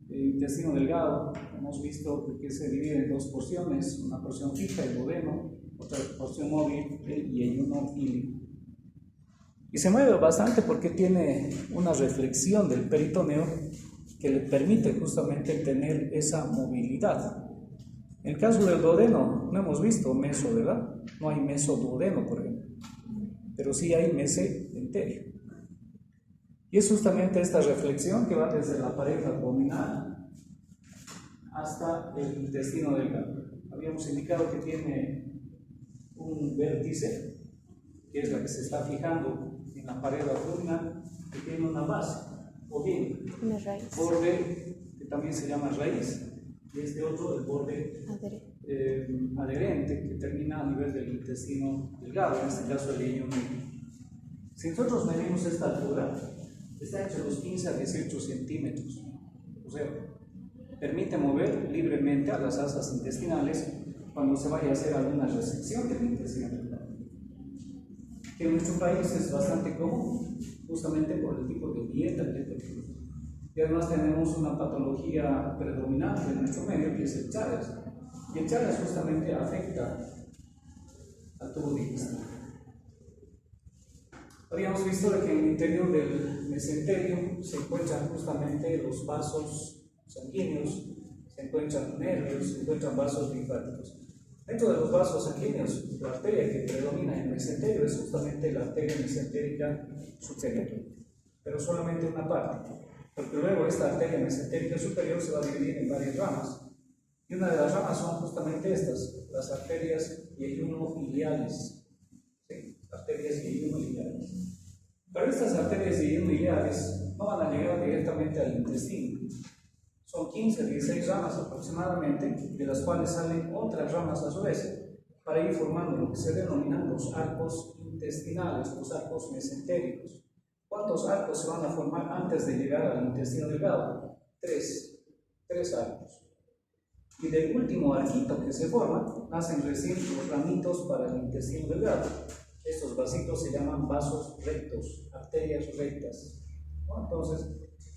intestino delgado, hemos visto que se divide en dos porciones, una porción fija, el duodeno, otra porción móvil, el yeyuno ilíaco. Y se mueve bastante porque tiene una reflexión del peritoneo que le permite justamente tener esa movilidad. En el caso del duodeno, no hemos visto meso, ¿verdad? No hay mesoduodeno, por ejemplo, pero sí hay mesenterio. Y es justamente esta reflexión que va desde la pared abdominal hasta el intestino delgado. Habíamos indicado que tiene un vértice, que es la que se está fijando en la pared abdominal, que tiene una base, o bien borde, que también se llama raíz, y este otro, el borde adherente, que termina a nivel del intestino delgado, en este caso el yeyuno ilíaco. Si nosotros medimos esta altura, está entre los 15 a 18 centímetros, o sea, permite mover libremente a las asas intestinales cuando se vaya a hacer alguna resección del intestino delgado, que en nuestro país es bastante común, justamente por el tipo de dieta que tenemos. Y además tenemos una patología predominante en nuestro medio, que es el Chagas, y el Chagas justamente afecta al tubo digestivo. Habíamos visto que en el interior del mesenterio se encuentran justamente los vasos sanguíneos, se encuentran nervios, se encuentran vasos linfáticos. Dentro de los vasos sanguíneos, la arteria que predomina en el mesenterio es justamente la arteria mesentérica superior, pero solamente una parte, porque luego esta arteria mesentérica superior se va a dividir en varias ramas, y una de las ramas son justamente estas, las arterias yeyuno-iliares. ¿Sí? Arterias yeyuno-iliares. Pero estas arterias yeyuno-iliares no van a llegar directamente al intestino. Son 15 a 16 ramas aproximadamente, de las cuales salen otras ramas a su vez, para ir formando lo que se denominan los arcos intestinales, los arcos mesentéricos. ¿Cuántos arcos se van a formar antes de llegar al intestino delgado? Tres arcos. Y del último arquito que se forma, nacen recién los ramitos para el intestino delgado. Estos vasitos se llaman vasos rectos, arterias rectas. ¿No? Entonces,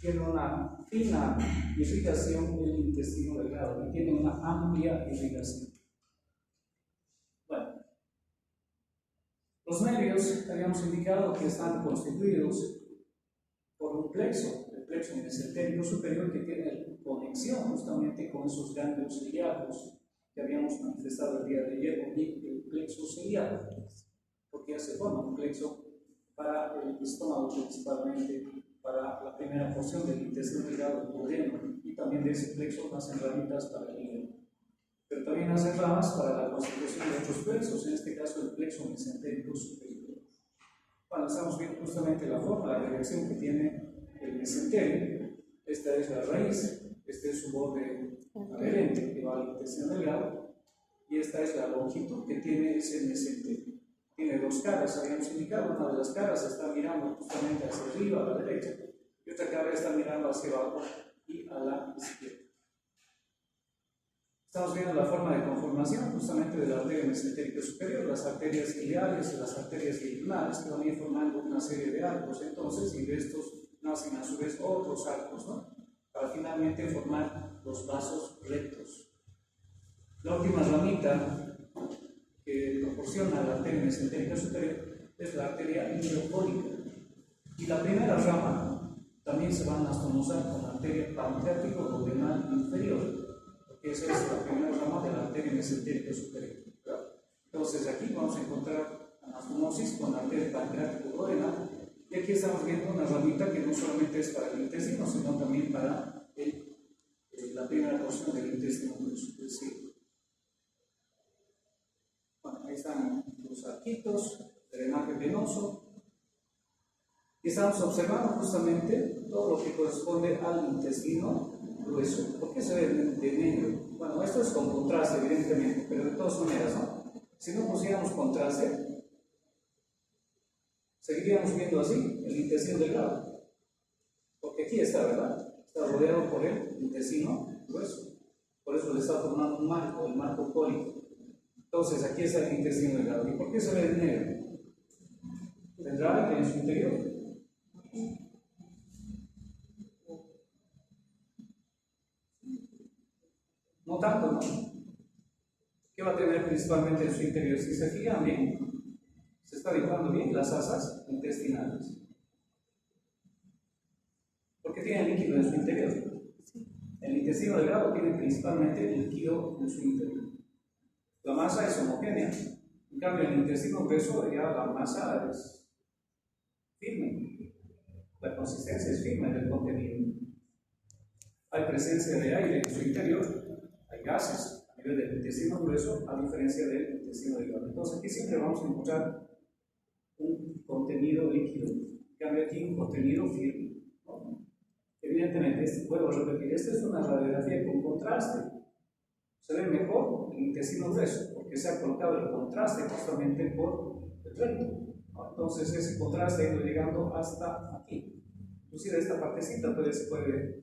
tiene una fina irrigación del intestino delgado y tiene una amplia irrigación. Bueno, los nervios habíamos indicado que están constituidos por un plexo, el plexo mesentérico superior, que tiene conexión justamente con esos ganglios ciliados que habíamos manifestado el día de ayer, y el plexo ciliado, porque ya se forma un plexo para el estómago principalmente, para la primera porción del intestino delgado, el duodeno, y también de ese plexo nacen ramitas para el hígado. Pero también nacen ramas para la constitución de otros plexos, en este caso el plexo mesentérico superior. Bueno, estamos viendo justamente la forma, la dirección que tiene el mesenterio. Esta es la raíz, este es su borde adherente que va al intestino delgado, y esta es la longitud que tiene ese mesenterio. Tiene dos caras, habíamos indicado, una de las caras está mirando justamente hacia arriba, a la derecha, y otra cara está mirando hacia abajo y a la izquierda. Estamos viendo la forma de conformación justamente de la arteria mesentérica superior, las arterias iliares y las arterias yeyunales, que van a ir formando una serie de arcos, entonces, y de estos nacen a su vez otros arcos, ¿no? Para finalmente formar los vasos rectos. La última ramita que proporciona la arteria mesentérica superior es la arteria iliocólica, y la primera rama también se va a anastomosar con la arteria pancreático-duodenal inferior, porque esa es la primera rama de la arteria mesentérica superior, ¿verdad? Entonces aquí vamos a encontrar anastomosis con la arteria pancreático-duodenal, y aquí estamos viendo una ramita que no solamente es para el intestino, sino también para la primera porción del intestino grueso. Bueno, ahí están los arquitos, drenaje venoso, y estamos observando justamente todo lo que corresponde al intestino grueso. ¿Por qué se ve de negro? Bueno, esto es con contraste, evidentemente, pero de todas maneras, ¿no? Si no pusiéramos contraste, seguiríamos viendo así el intestino delgado, porque aquí está, ¿verdad? Está rodeado por el intestino grueso, por eso le está formando un marco, el marco cólico. Entonces, aquí está el intestino delgado. ¿Y por qué se ve de negro? ¿Tendrá aire en su interior? No tanto, ¿no? ¿Qué va a tener principalmente en su interior? Si se fijan bien, se está dibujando bien las asas intestinales. Porque tiene líquido en su interior. El intestino delgado tiene principalmente líquido en su interior. La masa es homogénea. En cambio, el intestino grueso, ya la masa es firme. La consistencia es firme del contenido. Hay presencia de aire en su interior, hay gases a nivel del intestino grueso, a diferencia del intestino delgado. Entonces, aquí siempre vamos a encontrar un contenido líquido. En cambio, aquí un contenido firme. ¿No? Evidentemente, vuelvo a repetir, esta es una radiografía con contraste. Se ve mejor el intestino grueso, porque se ha colocado el contraste justamente por el recto. ¿No? Entonces, ese contraste ha ido llegando hasta aquí. Inclusive esta partecita se puede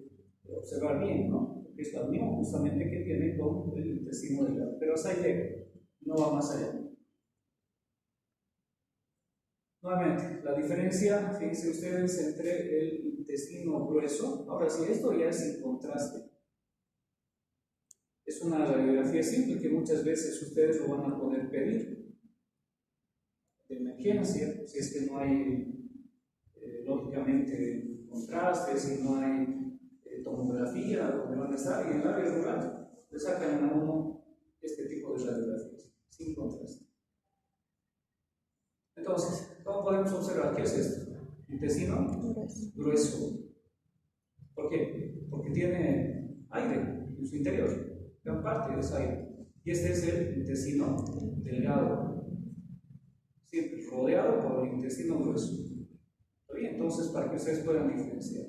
observar bien, ¿no? Porque es la unión justamente que tiene con el intestino delgado. Pero hasta ahí llega, no va más allá. Nuevamente, la diferencia, fíjense ustedes, entre el intestino grueso. Ahora sí, esto ya es el contraste. Es una radiografía simple que muchas veces ustedes lo van a poder pedir de emergencia, si es que no hay, lógicamente, contrastes, si no hay tomografía, donde van a estar, y en el área rural le sacan a uno este tipo de radiografías, sin contraste. Entonces, ¿cómo podemos observar qué es esto? Intestino grueso. ¿Por qué? Porque tiene aire en su interior. Gran parte es aire. Y este es el intestino delgado, siempre rodeado por el intestino grueso. ¿Está bien? Entonces, para que ustedes puedan diferenciar.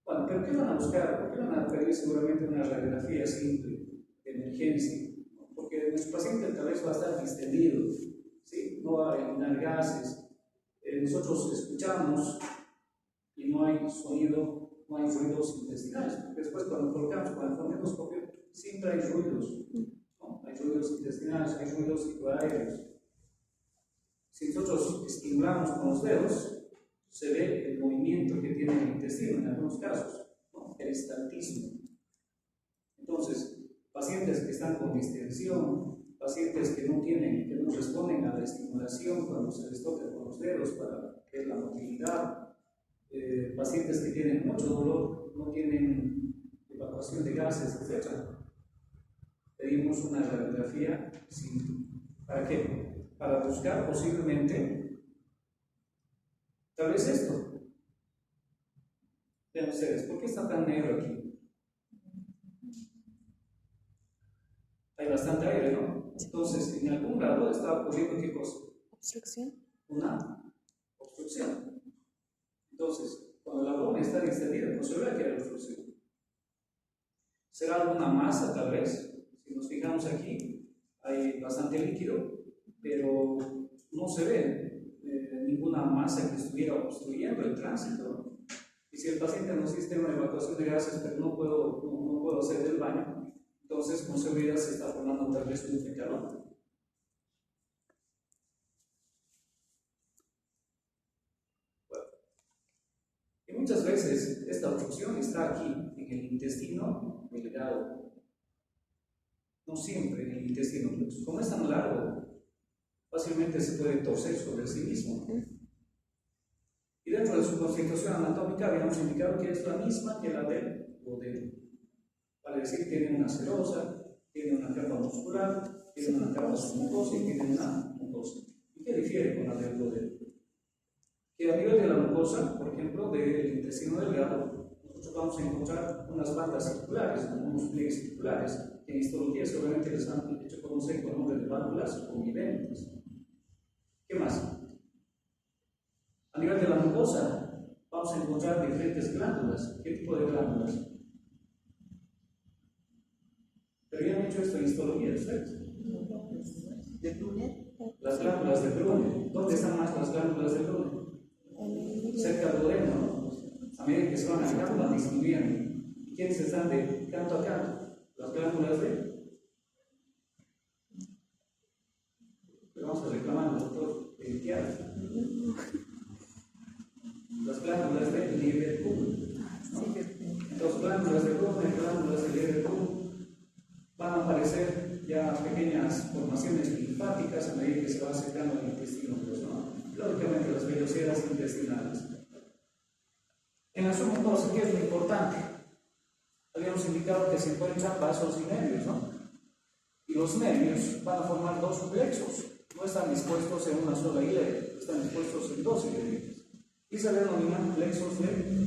Bueno, pero ¿qué van a buscar? ¿Por qué van a pedir seguramente una radiografía simple de emergencia? Porque nuestro paciente tal vez va a estar distendido, ¿sí? No va a eliminar gases. Nosotros escuchamos y no hay sonido, no hay ruidos intestinales. Porque después, cuando colocamos con el fonendoscopio, siempre hay ruidos, ¿no? Hay ruidos intestinales, hay ruidos citoaéreos. Si nosotros estimulamos con los dedos, se ve el movimiento que tiene el intestino en algunos casos, ¿no? Peristaltismo. Entonces, pacientes que están con distensión, pacientes que no responden a la estimulación cuando se les toca con los dedos para ver la motilidad, pacientes que tienen mucho dolor, no tienen evacuación de gases, etc. Pedimos una radiografía simple. ¿Para qué? Para buscar posiblemente, tal vez esto. Vean ustedes, ¿por qué está tan negro aquí? Hay bastante aire, ¿no? Entonces, en algún grado está ocurriendo ¿qué cosa? Obstrucción. Una obstrucción. Entonces, cuando el abdomen está distendido, pues se ve que hay obstrucción. ¿Será alguna masa, tal vez? Si nos fijamos aquí, hay bastante líquido, pero no se ve ninguna masa que estuviera obstruyendo el tránsito. Y si el paciente no existe una evacuación de gases, pero no puedo hacer del baño, entonces con seguridad se está formando tal vez un fecalón. Bueno. Y muchas veces esta obstrucción está aquí, en el intestino delgado. No siempre en el intestino grueso. Como es tan largo, fácilmente se puede torcer sobre sí mismo. Y dentro de su constitución anatómica habíamos indicado que es la misma que la del duodeno. Vale decir, tiene una serosa, tiene una capa muscular, tiene una capa mucosa y tiene una mucosa. ¿Y qué difiere con la del duodeno? Que a nivel de la mucosa, por ejemplo, del intestino delgado, nosotros vamos a encontrar unas bandas circulares, unos pliegues circulares, que en histología seguramente les han hecho conocer con el nombre de válvulas conviventes. ¿Qué más? A nivel de la mucosa, vamos a encontrar diferentes glándulas. ¿Qué tipo de glándulas? Pero ya han hecho esto en histología, ¿ustedes? ¿De Brunner? Las glándulas de Brunner. ¿Dónde están más las glándulas de Brunner? Cerca del duodeno, ¿no? A medida que se van alejando, van disminuyendo. ¿Y quiénes están de canto a canto? Las glándulas de. Pero vamos a reclamar al doctor Tiara. Las glándulas de Lieberkühn, ¿no? Entonces, glándulas de Brunner, glándulas de Lieberkühn. aparecer ya pequeñas formaciones linfáticas a medida que se va acercando al intestino grueso, ¿no? Lógicamente las vellosidades intestinales. En la suma 2, ¿qué es lo importante? Habíamos indicado que se encuentran vasos y nervios, ¿no? Y los nervios van a formar dos plexos, no están dispuestos en una sola hilera, están dispuestos en dos hileras. Y se denominan plexos de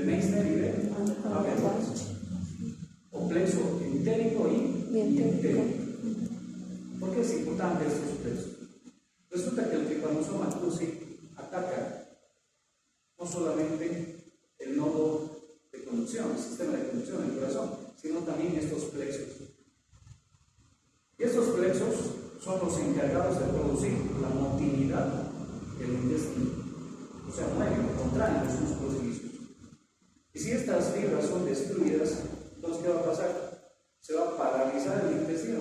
Meissner y de Haber-Bosch, o plexo entérico y entérico. ¿Por qué es importante estos plexos? Resulta que el trypanosoma cruzi ataca no solamente el nodo de conducción, el sistema de conducción del corazón, sino también estos plexos. Y estos plexos son los encargados de producir la motilidad del intestino, o sea, mueven, contraen los músculos lisos. Y si estas fibras son destruidas, entonces ¿qué va a pasar? Se va a paralizar el intestino.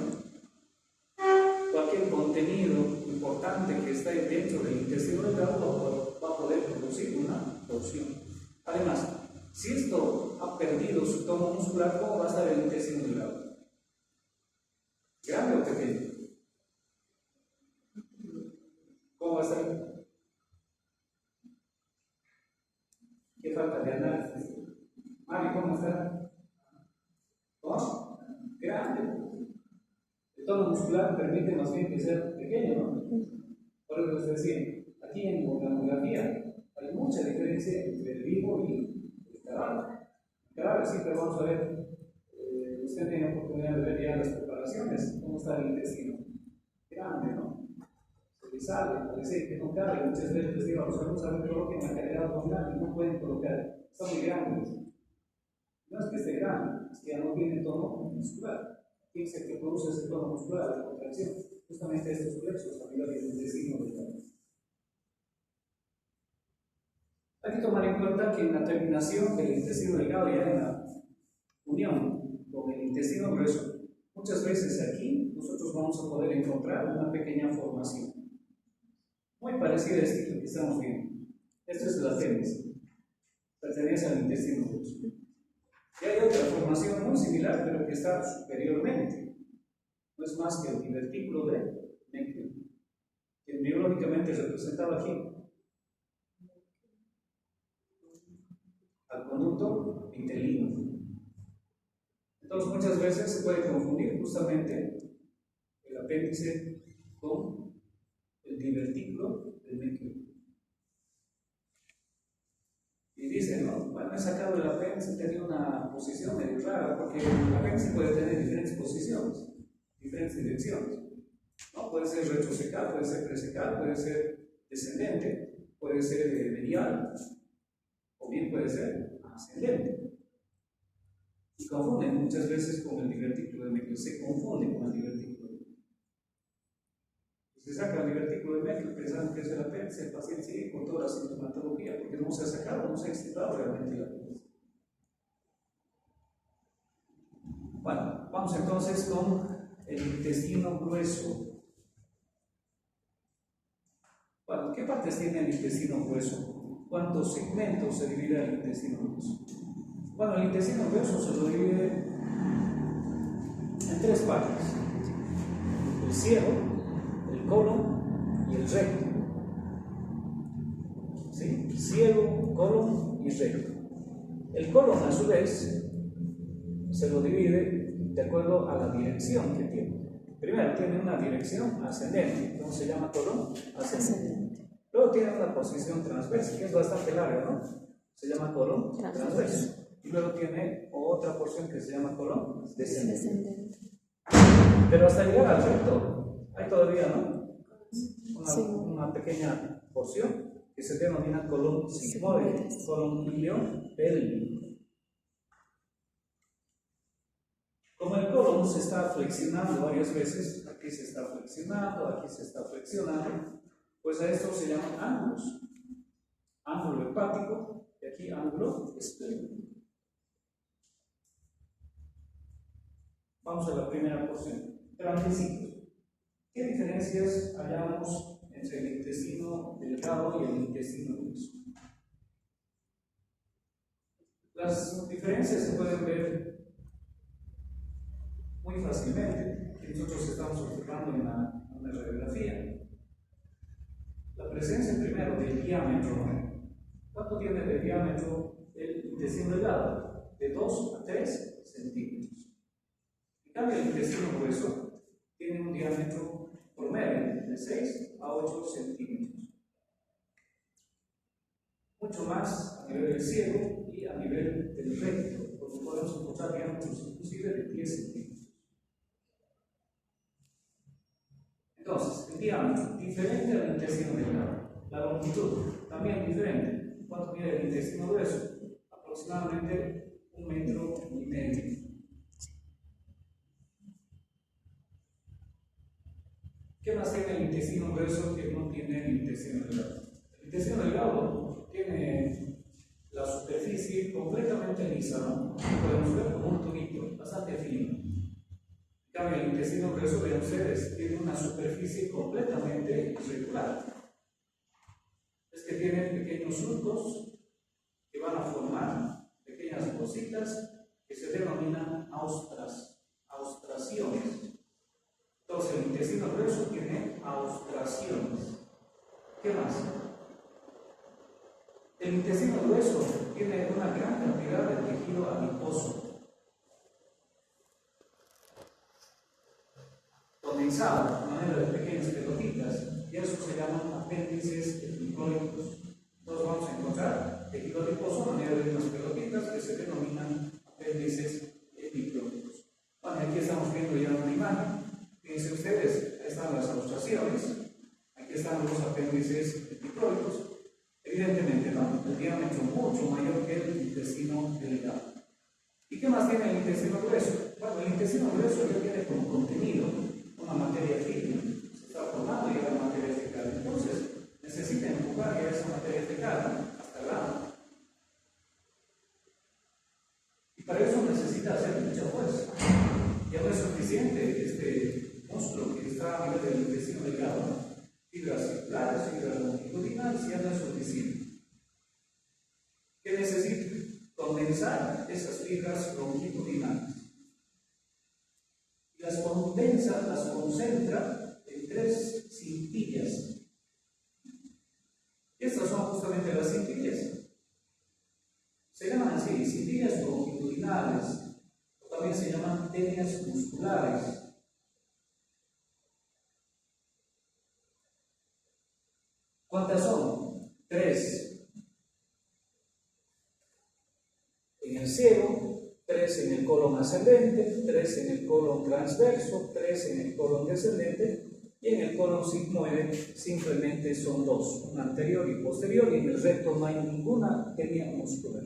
Cualquier contenido importante que esté dentro del intestino delgado va a poder producir una torsión. Además, si esto ha perdido su tono muscular, ¿cómo va a estar el intestino delgado? ¿Grande o pequeño? ¿Cómo va a estar? ¿Qué falta de análisis? Mari, ¿cómo está? ¿No? Grande. El tono muscular permite más bien que sea pequeño, ¿no? Por eso les decía, aquí en mamografía hay mucha diferencia entre el vivo y el cadáver. El cadáver siempre vamos a ver, usted tiene oportunidad de ver ya las preparaciones, cómo está el intestino. Grande, ¿no? Se le sale, parece que no cabe. Muchas veces les digo a los alumnos, a ver, coloquen la cadera abdominal y no pueden colocar, está muy grande. No es que esté grande, es que ya no tiene tono muscular. ¿Quién es el que produce ese tono muscular, la contracción? Justamente estos plexos a nivel del intestino delgado. Hay que tomar en cuenta que en la terminación del intestino delgado, ya en la unión con el intestino grueso, muchas veces aquí nosotros vamos a poder encontrar una pequeña formación muy parecida a este que estamos viendo. Esto es la apéndice, pertenece al intestino grueso. Y hay otra formación muy similar, pero que está superiormente. No es más que el divertículo de Meckel, que biológicamente es representado aquí al conducto vitelino. Entonces, muchas veces se puede confundir justamente el apéndice con el divertículo de Meckel. Y dicen, no, bueno, he sacado el apéndice, tenía una posición medio rara, porque el apéndice puede tener diferentes posiciones, diferentes direcciones. ¿No? Puede ser retrocecal, puede ser presecal, puede ser descendente, puede ser medial, o bien puede ser ascendente. Y confunden muchas veces con el divertículo de Meckel, se confunde con el divertículo de Meckel. Se saca el divertículo de Meckel pensando que es el apéndice, el paciente sigue con toda la sintomatología, porque no se ha sacado, no se ha extirpado realmente el apéndice. Bueno, vamos entonces con el intestino grueso. Bueno, ¿qué partes tiene el intestino grueso? ¿Cuántos segmentos se divide el intestino grueso? Bueno, el intestino grueso se lo divide en tres partes: el ciego, el colon y el recto. ¿Sí? Ciego, colon y recto. El colon, a su vez, se lo divide de acuerdo a la dirección que tiene. Primero tiene una dirección ascendente, ¿cómo se llama colon? Ascendente. Luego tiene una posición transversa, que es bastante larga, ¿no? Se llama colon transverso. Y luego tiene otra porción que se llama colon descendente. Pero hasta llegar al recto, hay todavía, ¿no? Una pequeña porción que se denomina colon sigmoide, colon iliopélvico. Como el colon se está flexionando varias veces, aquí se está flexionando, aquí se está flexionando, pues a esto se llaman ángulos. Ángulo hepático y aquí ángulo esplénico. Vamos a la primera porción. Trapecito. ¿Qué diferencias hallamos entre el intestino delgado y el intestino grueso? Las diferencias se pueden ver muy fácilmente que nosotros estamos observando en la radiografía. La presencia primero del diámetro. ¿Cuánto tiene de diámetro el intestino delgado? De 2 a 3 centímetros. En cambio, el intestino grueso tiene un diámetro promedio de 6 a 8 centímetros. Mucho más a nivel del ciego y a nivel del recto, porque podemos encontrar diámetros inclusive de 10 centímetros. Entonces, el diámetro, diferente al intestino delgado. La longitud, también diferente. ¿Cuánto mide el intestino grueso? Aproximadamente 1,5 metros. ¿Qué más tiene el intestino grueso que no tiene el intestino delgado? El intestino delgado tiene la superficie completamente lisa, ¿no? Podemos ver como un tubito, bastante fino. En cambio, el intestino grueso de ustedes tiene una superficie completamente irregular. Es que tiene pequeños surcos que van a formar pequeñas bolsitas que se denominan austraciones. Entonces, el intestino grueso tiene austraciones. ¿Qué más? El intestino grueso tiene una gran cantidad de tejido adiposo, condensado de manera de pequeñas pelotitas, y eso se llaman apéndices epicólicos. Entonces vamos a encontrar tejido adiposo de manera de unas pelotitas que se denominan apéndices epicólicos. Bueno, aquí estamos viendo ya una imagen. Fíjense ustedes, ahí están las austraciones, aquí están los apéndices epicólicos. Evidentemente, ¿no? El diámetro mucho mayor que el intestino delgado. ¿Y qué más tiene el intestino grueso? Bueno, el intestino grueso ya tiene como contenido una materia firme. Se está formando ya la materia fecal. Entonces, necesita empujar ya esa materia fecal hasta el lado. Y para eso necesita hacer mucha fuerza. Ya no es suficiente este músculo que está a nivel del intestino delgado, ¿no? Fibras circulares, fibras longitudinales, ya no es suficiente. ¿Qué necesita? Condensar esas fibras longitudinales. Y las condensa, las concentra en 3 cintillas. Estas son justamente las cintillas. Se llaman así, cintillas longitudinales, o también se llaman tenias musculares. ¿Cuántas son? 3. En el ciego, 3 en el colon ascendente, 3 en el colon transverso, 3 en el colon descendente, y en el colon sigmoide simplemente son 2, una anterior y posterior, y en el recto no hay ninguna tenia muscular.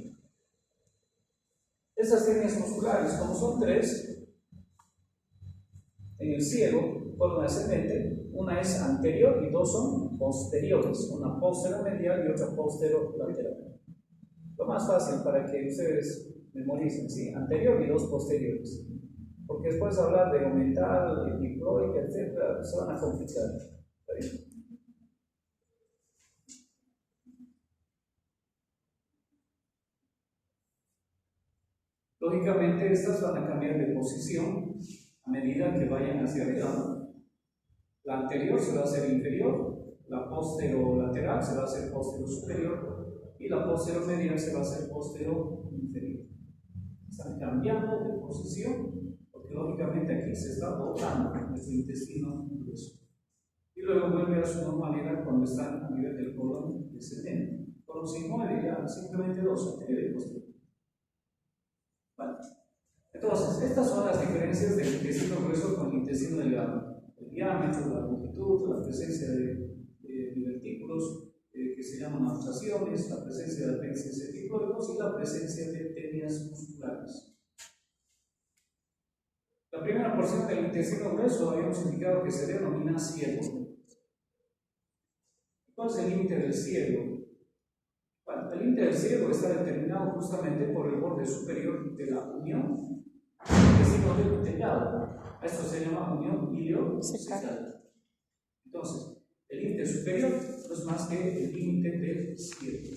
Esas tenias musculares, como son 3, en el ciego, colon ascendente, una es anterior y 2 son posteriores, una posteromedial y otra posterolateral. Lo más fácil para que ustedes memoricen, ¿sí? Anterior y 2 posteriores. Porque después hablar de mental, diploica, etc., se van a complicar. ¿Está bien? Lógicamente, estas van a cambiar de posición a medida que vayan hacia arriba, ¿no? La anterior se va a hacer inferior, la posterolateral se va a hacer postero superior y la posteromedial se va a hacer postero inferior. Están cambiando de posición porque lógicamente aquí se está botando nuestro intestino grueso. Y luego vuelve a su normalidad cuando están a nivel del colon descendente. Colon sigmoide ya simplemente 2, anterior y posterior. Vale. Entonces, estas son las diferencias del intestino grueso con el intestino delgado. El diámetro, la longitud, la presencia de divertículos que se llaman austraciones, la presencia de apéndices epicólicos y la presencia de tenias musculares. La primera porción del intestino grueso habíamos indicado que se denomina ciego. ¿Cuál es el límite del ciego? Bueno, el límite del ciego está determinado justamente por el borde superior de la unión del intestino delgado. Esto se llama unión iliocecal. Entonces, el límite superior no es más que el límite del ciego.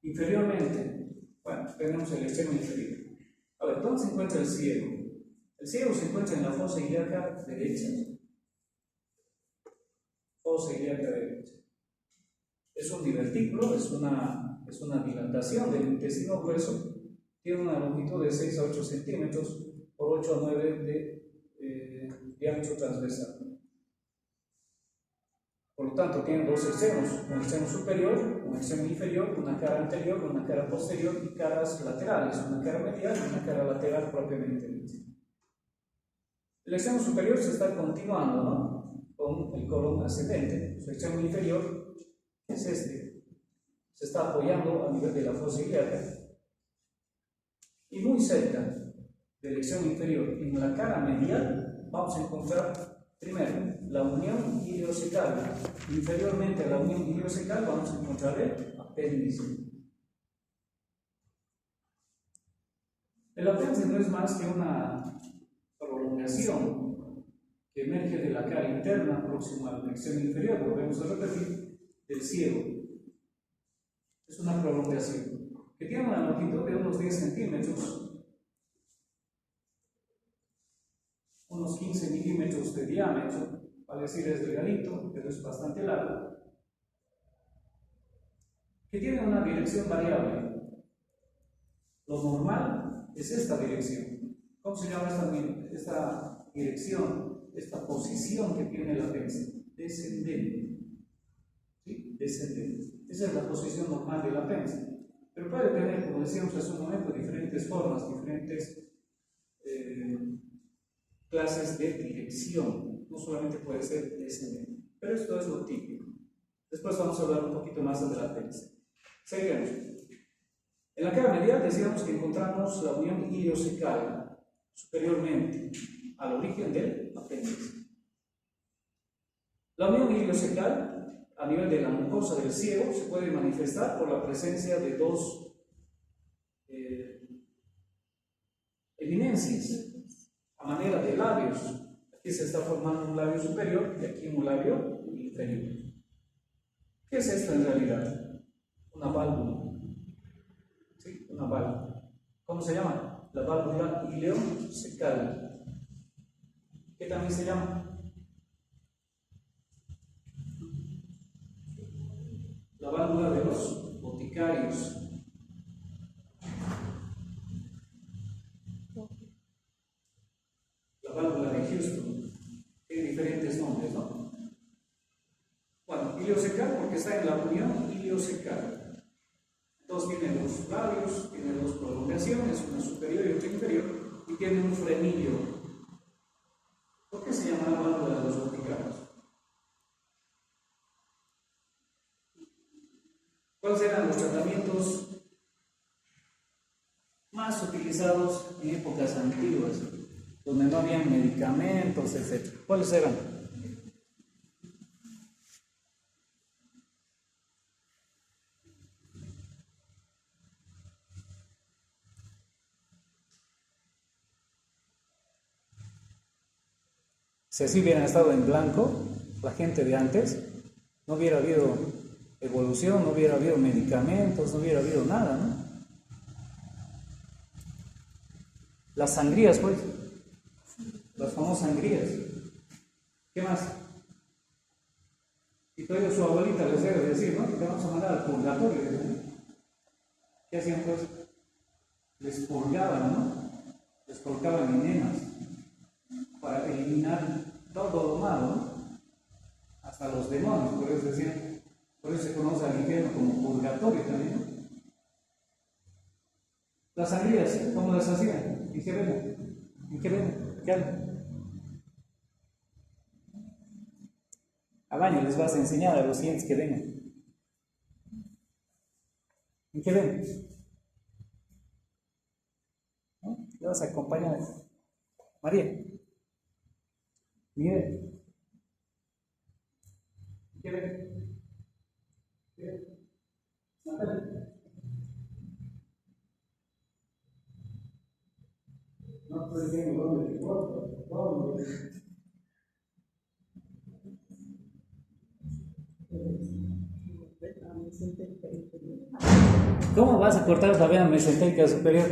Inferiormente, bueno, tenemos el extremo inferior. ¿dónde se encuentra el ciego? El ciego se encuentra en la fosa ilíaca derecha. Fosa ilíaca derecha. Es un divertículo, es una dilatación del intestino grueso. Tiene una longitud de 6 a 8 centímetros por 8 a 9 de diámetro transversal. Por lo tanto, tiene dos extremos, un extremo superior, un extremo inferior, una cara anterior, una cara posterior y caras laterales, una cara medial y una cara lateral propiamente dicha. El extremo superior se está continuando, ¿no?, con el colon ascendente. Su extremo inferior es este, se está apoyando a nivel de la fosa ilíaca y muy cerca del extremo inferior, en la cara medial, vamos a encontrar primero la unión iliocecal. Inferiormente a la unión iliocecal vamos a encontrar el apéndice. El apéndice no es más que una prolongación que emerge de la cara interna próxima al extremo inferior, volvemos a repetir, del ciego. Es una prolongación que tiene una longitud de unos 10 centímetros, unos 15 milímetros de diámetro, vale decir es delgadito, pero es bastante largo, que tiene una dirección variable. Lo normal es esta dirección. ¿Cómo se llama esta dirección, esta posición que tiene el apéndice? Descendente. ¿Sí? Descendente. Esa es la posición normal del apéndice. Pero puede tener, como decíamos hace un momento, diferentes formas, diferentes clases de dirección. No solamente puede ser descendente, pero esto es lo típico. Después vamos a hablar un poquito más del apéndice. Seguimos. En la cara medial decíamos que encontramos la unión iliocecal superiormente al origen del apéndice. La unión iliocecal a nivel de la mucosa del ciego se puede manifestar por la presencia de dos eminencias a manera de labios. Aquí se está formando un labio superior y aquí un labio inferior. ¿Qué es esto en realidad? Una válvula. ¿Sí? Una válvula. ¿Cómo se llama? La válvula ileocecal. ¿Qué también se llama? La válvula de los boticarios. La válvula de Houston. Tiene diferentes nombres, ¿no? Bueno, iliocecal porque está en la unión iliocecal. Entonces tiene dos labios, tiene dos prolongaciones, una superior y otra inferior, y tiene un frenillo. ¿Por qué se llama la válvula de los boticarios? ¿Cuáles eran los tratamientos más utilizados en épocas antiguas, donde no habían medicamentos, etc.? ¿Cuáles eran? Si así hubieran estado en blanco, la gente de antes, no hubiera habido evolución, no hubiera habido medicamentos, no hubiera habido nada, ¿no? Las sangrías, pues, las famosas sangrías. ¿Qué más? Y todavía su abuelita les debe decir, ¿no?, que te vamos a mandar al purgatorio, ¿no? ¿Qué hacían, pues? Les purgaban, ¿no? Les colocaban enemas para eliminar todo lo malo, ¿no? Hasta los demonios, por eso decían, por eso se conoce al infierno como purgatorio también, ¿no? Las sangrías, ¿cómo las hacían? ¿En qué ven? ¿En qué ven? ¿Qué hacen? Al año les vas a enseñar a los siguientes que vengan. ¿En qué ven? ¿No? Le vas a acompañar. María, Miguel, ¿qué ven? ¿Qué ven? Natalia. No estoy diciendo dónde te corto, dónde. ¿Cómo vas a cortar la vena mesentérica superior?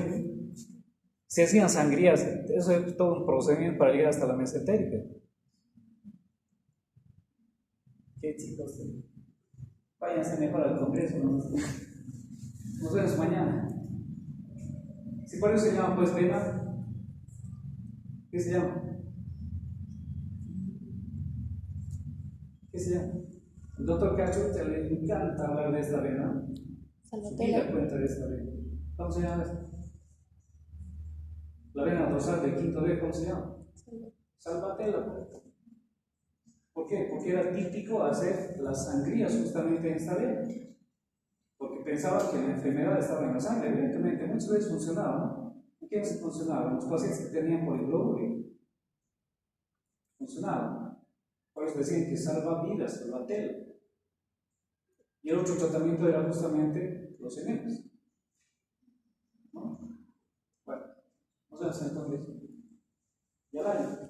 Se hacían sangrías, eso es todo un procedimiento para llegar hasta la mesentérica. ¿Qué chicos? Váyanse mejor al congreso, ¿no? Nos vemos mañana. Si por eso se llama pues vena, ¿qué se llama? ¿Qué se llama? El doctor Cachucha le encanta hablar de esta vena. Se da cuenta de esta vena. ¿Cómo se llama esto? La vena dorsal del quinto dedo, ¿cómo se llama? Salvatella. ¿Por qué? Porque era típico hacer las sangrías justamente en esta vena. Porque pensaban que la enfermedad estaba en la sangre. Evidentemente, muchas veces funcionaba, ¿no? ¿En qué se funcionaba? Los pacientes que tenían poliglóbulo funcionaba. Por eso decían que salva vidas, salvatella. Y el otro tratamiento era justamente los enemas. ¿No? Bueno, nos vemos entonces. Ya la